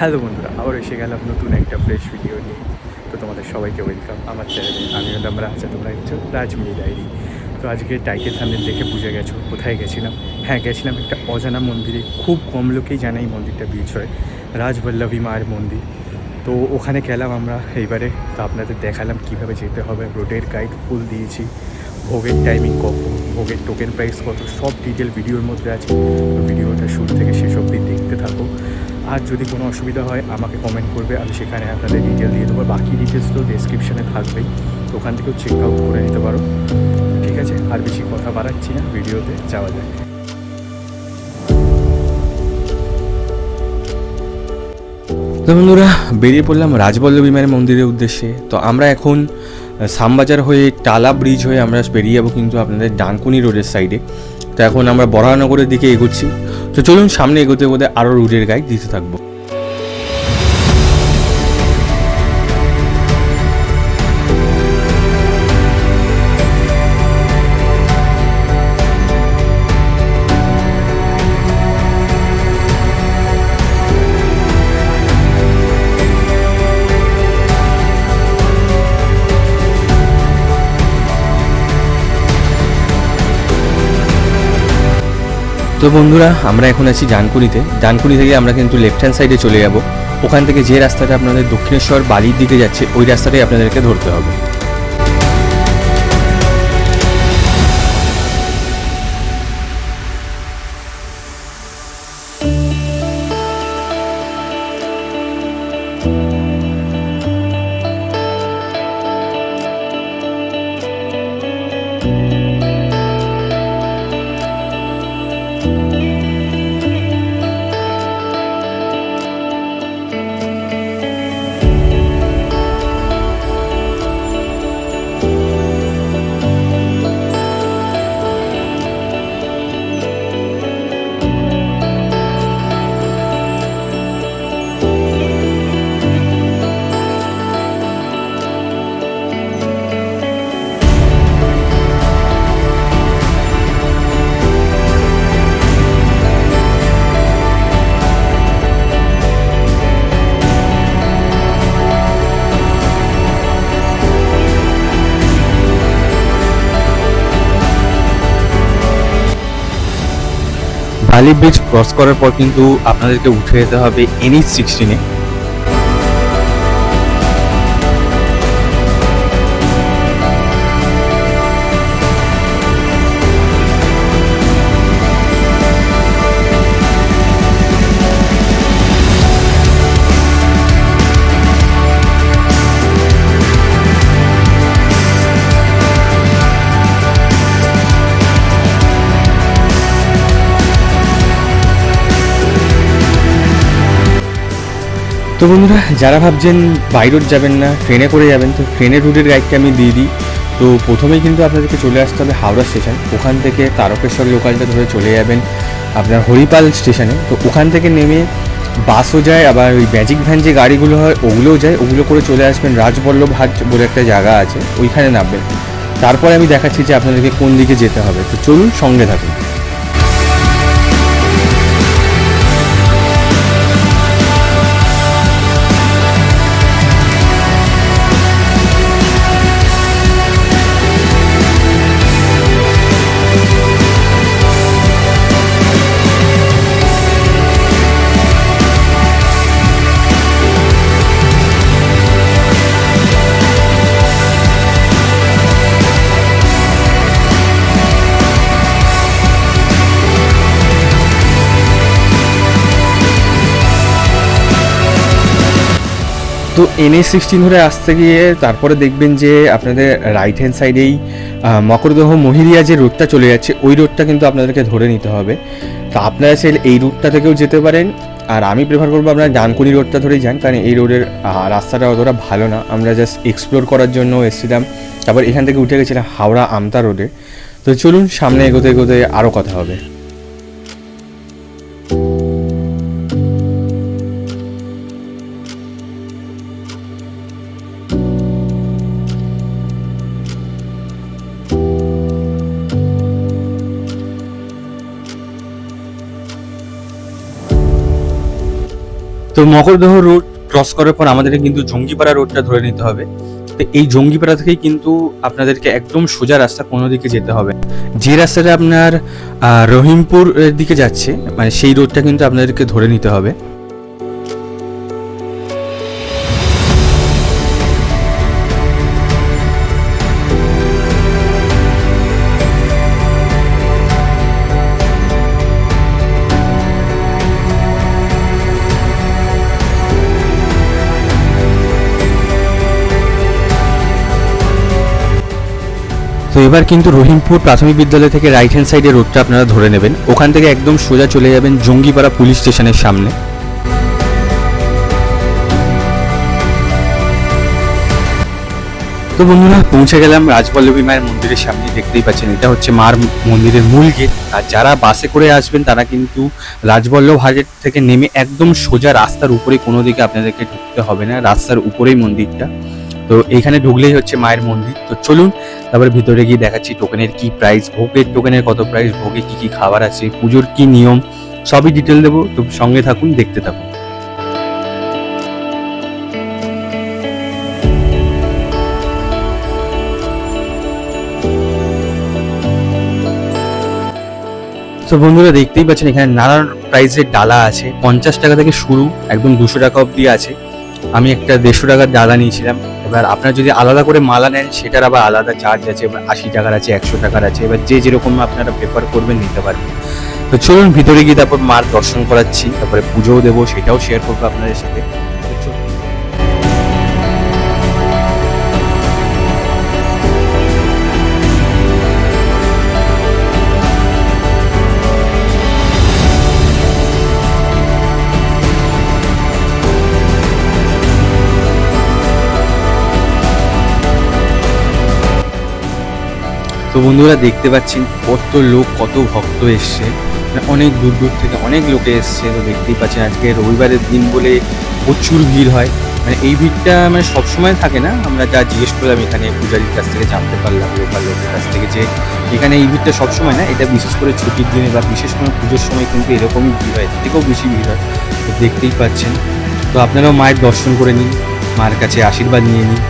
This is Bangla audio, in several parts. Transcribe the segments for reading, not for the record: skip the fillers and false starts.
হ্যালো বন্ধুরা, আবার এসে গেলাম নতুন একটা ফ্রেশ ভিডিও নিয়ে। তো তোমাদের সবাইকে ওয়েলকাম আমার চ্যানেলে। আমি হলাম রাজা, তোমরা হচ্ছে রাজমিনি ডায়েরি। তো আজকে টাইটেল থাম্বনেল দেখে বুঝে গেছো কোথায় গেছিলাম। হ্যাঁ, গেছিলাম একটা অজানা মন্দিরে। খুব কম লোকেই জানে এই মন্দিরটা বিষয়, রাজবল্লভী মায়ের মন্দির। তো ওখানে গেলাম আমরা এইবারে। তো আপনাদের দেখালাম কীভাবে যেতে হবে, রোডের গাইড ফুল দিয়েছি, ভোগের টাইমিং কখন, ভোগের টোকেন প্রাইস কত, সব ডিটেল ভিডিওর মধ্যে আছে। তো ভিডিওটা শুরু থেকে শেষ অবধি দেখতে থাকো। আর যদি কোনো অসুবিধা হয় আমাকে কমেন্ট করবে, আমি সেখানে আপনাদের ডিটেল দিয়ে দেবো। বাকি ডিটেলস তো ডেসক্রিপশানে থাকবেই, তো ওখান থেকেও চেক আউট করে নিতে পারো। ঠিক আছে, আর বেশি কথা বাড়াচ্ছি না, ভিডিওতে যাওয়া যায়। তো বন্ধুরা, বেরিয়ে পড়লাম রাজবল্লভী মায়ের মন্দিরের উদ্দেশ্যে। তো আমরা এখন শ্যামবাজার হয়ে টালা ব্রিজ হয়ে আমরা বেরিয়ে যাবো কিন্তু আপনাদের ডানকুনি রোডের সাইডে। তো এখন আমরা বরাহনগরের দিকে এগোচ্ছি। তো চলুন সামনে এগোতে এগোতে আরও রুটের গাইড দিতে থাকবো। তো বন্ধুরা, আমরা এখন আছি ডানকুনিতে। ডানকুনি থেকে আমরা কিন্তু লেফট হ্যান্ড সাইডে চলে যাব। ওখান থেকে যে রাস্তাটা আপনাদের দক্ষিণেশ্বর বালির দিকে যাচ্ছে, ওই রাস্তাটাই আপনাদেরকে ধরতে হবে। বালি ব্রিজ ক্রস করার পর কিন্তু আপনাদেরকে উঠে যেতে হবে NH16-এ। তো বন্ধুরা, যারা ভাবছেন বাই রোড যাবেন না, ট্রেনে করে যাবেন, তো ট্রেনের রুটের গাইডটা আমি দিয়ে দিই। তো প্রথমেই কিন্তু আপনাদেরকে চলে আসতে হবে হাওড়া স্টেশন। ওখান থেকে তারকেশ্বর লোকালটা ধরে চলে যাবেন আপনার হরিপাল স্টেশনে। তো ওখান থেকে নেমে বাসও যায়, আবার ওই ম্যাজিক ভ্যান যে গাড়িগুলো হয় ওগুলোও যায়, ওগুলো করে চলে আসবেন রাজবল্লভ হাট বলে একটা জায়গা আছে, ওইখানে নামবেন। তারপরে আমি দেখাচ্ছি যে আপনাদেরকে কোন দিকে যেতে হবে। তো চলুন, সঙ্গে থাকুন। তো NH16 ধরে আসতে গিয়ে তারপরে দেখবেন যে আপনাদের রাইট হ্যান্ড সাইডেই মকরদহ মহিরিয়া যে রোডটা চলে যাচ্ছে, ওই রোডটা কিন্তু আপনাদেরকে ধরে নিতে হবে। তো আপনারা চাইলে এই রুটটা থেকেও যেতে পারেন, আর আমি প্রেফার করবো আপনারা ডানকুনি রোডটা ধরেই যান, কারণ এই রোডের রাস্তাটা অতটা ভালো না। আমরা জাস্ট এক্সপ্লোর করার জন্য এসেছিলাম, তারপর এখান থেকে উঠে গেছিলাম হাওড়া আমতা রোডে। তো চলুন সামনে এগোতে এগোতে আরও কথা হবে। তো মকরদহ রোড ক্রস করার পর আমাদেরকে কিন্তু জঙ্গিপাড়া রোডটা ধরে নিতে হবে। তো এই জঙ্গিপাড়া থেকেই কিন্তু আপনাদেরকে একদম সোজা রাস্তা কোনো দিকে যেতে হবে। যে রাস্তাটা আপনার রহিমপুর দিকে যাচ্ছে, মানে সেই রোডটা কিন্তু আপনাদেরকে ধরে নিতে হবে। তো এবার কিন্তু রহিমপুর প্রাথমিক বিদ্যালয় থেকে রাইট হ্যান্ড সাইডে রোডটা আপনারা ধরে নেবেন। ওখান থেকে একদম সোজা চলে যাবেন জঙ্গিপাড়া পুলিশ স্টেশনের সামনে। তো বন্ধুরা, পৌঁছে গেলাম রাজবল্লভী মায়ের মন্দিরের সামনে। দেখতেই পাচ্ছেন এটা হচ্ছে মার মন্দিরের মূল গেট। আর যারা বাসে করে আসবেন তারা কিন্তু রাজবল্লভ হাটের থেকে নেমে একদম সোজা রাস্তার উপরে, কোনো দিকে আপনাদেরকে ঢুকতে হবে না, রাস্তার উপরেই মন্দিরটা। তো এইখানে ঢুকলেই হচ্ছে মায়ের মন্দির। তো চলুন তারপরে ভিতরে গিয়ে দেখাচ্ছি টোকেনের কি প্রাইস, ভোগের টোকেনের কত প্রাইস, ভোগে কি কি খাবার আছে, পুজোর কি নিয়ম, সবই ডিটেল দেবো। তো সঙ্গে থাকুন, দেখতে থাকুন। তো বন্ধুরা, দেখতেই পাচ্ছেন এখানে নানান প্রাইসের ডালা আছে। 50 টাকা থেকে শুরু, একদম 200 টাকা অবধি আছে। আমি একটা 150 টাকার ডালা নিয়েছিলাম। এবার আপনারা যদি আলাদা করে মালা নেন সেটার আবার আলাদা চার্জ আছে। এবার 80 টাকার আছে, 100 টাকার আছে। এবার যে যেরকম আপনারা প্রেফার করবেন নিতে পারবেন। তো চলুন ভিতরে গিয়ে তারপর মার দর্শন করাচ্ছি, তারপরে পুজোও দেবো, সেটাও শেয়ার করবো আপনাদের সাথে। তো বন্ধুরা, দেখতে পাচ্ছেন কত লোক, কত ভক্ত এসছে। অনেক দূর দূর থেকে অনেক লোকে এসছে। তো দেখতেই পাচ্ছেন আজকে রবিবারের দিন বলে প্রচুর ভিড় হয়। মানে এই ভিড়টা মানে সবসময় থাকে না। আমরা যা জিজ্ঞেস করলাম এখানে পূজারীর কাছ থেকে জানতে পারলাম, লোকাল লোকের কাছ থেকে, যে এখানে এই ভিড়টা সবসময় না, এটা বিশেষ করে ছুটির দিনে বা বিশেষ কোনো পুজোর সময় কিন্তু এরকমই ভিড় হয়, এর থেকেও বেশি ভিড় হয়। তো দেখতেই পাচ্ছেন। তো আপনারাও মায়ের দর্শন করে নিন, মার কাছে আশীর্বাদ নিয়ে নিন।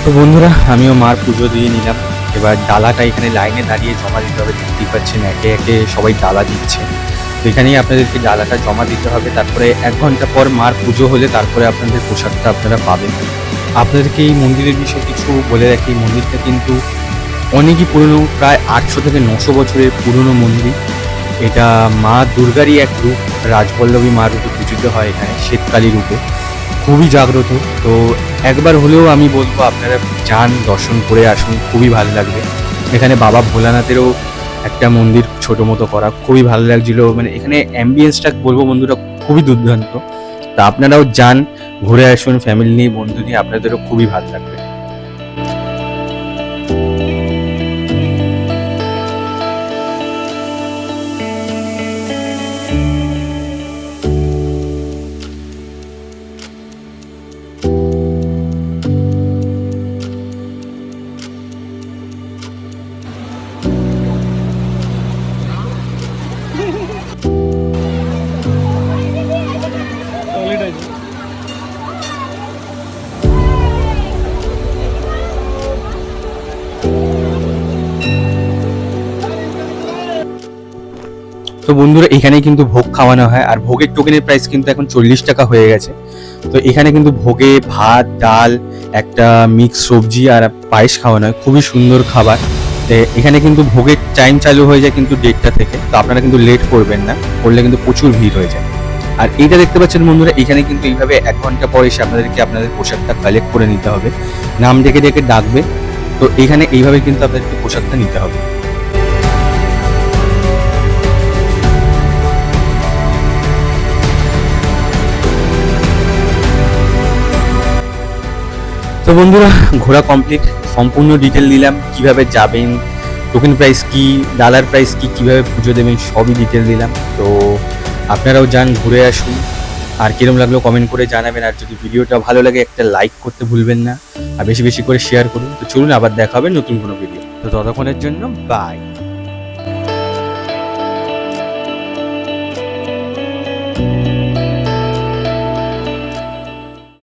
তো বন্ধুরা, আমিও মার পুজো দিয়ে নিলাম। এবার ডালাটা এখানে লাইনে দাঁড়িয়ে জমা দিতে হবে। দেখতেই পাচ্ছেন একে একে সবাই ডালা দিচ্ছে। তো এখানেই আপনাদেরকে ডালাটা জমা দিতে হবে। তারপরে 1 ঘন্টা পর মার পুজো হলে তারপরে আপনাদের প্রসাদটা আপনারা পাবেন। আপনাদেরকে এই মন্দিরের বিষয়ে কিছু বলে রাখি। এই মন্দিরটা কিন্তু অনেকই পুরনো, প্রায় 800 থেকে 900 বছরের পুরনো মন্দির। এটা মা দুর্গারই এক রূপ, রাজবল্লভী মা রূপে পূজিত হয় এখানে, শ্বেতকালী রূপে। খুবই জাগ্রত। তো একবার হলেও আমি বলবো আপনারা যান, দর্শন করে আসুন, খুবই ভালো লাগবে। এখানে বাবা ভোলানাথেরও একটা মন্দির ছোট মতো করা, খুবই ভালো লাগছিল। মানে এখানে অ্যাম্বিয়েন্সটা বলবো বন্ধুরা খুবই দুর্দান্ত। তা আপনারাও যান, ঘুরে আসুন ফ্যামিলি নিয়ে, বন্ধু নিয়ে, আপনাদেরও খুবই ভালো লাগবে। তো বন্ধুরা, এখানে কিন্তু ভোগ খাওয়ানো হয়। আর ভোগের টোকেনের প্রাইস কিন্তু এখন 40 টাকা হয়ে গেছে। তো এখানে কিন্তু ভোগে ভাত, ডাল, একটা মিক্স সবজি আর পায়েস খাওয়ানো হয়। খুবই সুন্দর খাবার। এখানে কিন্তু ভোগের টাইম চালু হয়ে যায় কিন্তু 1:30টা থেকে। তো আপনারা কিন্তু লেট করবেন না, করলে কিন্তু প্রচুর ভিড় হয়ে যায়। আর এইটা দেখতে পাচ্ছেন বন্ধুরা, এখানে কিন্তু এইভাবে 1 ঘন্টা পর এসে আপনাদেরকে আপনাদের পোশাকটা কালেক্ট করে নিতে হবে। নাম ডেকে ডেকে ডাকবে। তো এখানে এইভাবে কিন্তু আপনাদেরকে পোশাকটা নিতে হবে। তো তো বন্ধুরা, ঘোরা কমপ্লিট, সম্পূর্ণ ডিটেল দিলাম, কিভাবে যাবেন, টোকেন প্রাইস কি, ডালার প্রাইস কি, কিভাবে পুজো দেবেন, সবই ডিটেল দিলাম। তো আপনারাও যান, ঘুরে আসুন, আর কিরম লাগলো কমেন্ট করে জানাবেন। আর যদি ভিডিওটা ভালো লাগে একটা লাইক করতে ভুলবেন না, আর বেশি বেশি করে শেয়ার করুন। তো চলুন, আবার দেখা হবে নতুন কোনো ভিডিও। তো ততক্ষণের জন্য বাই।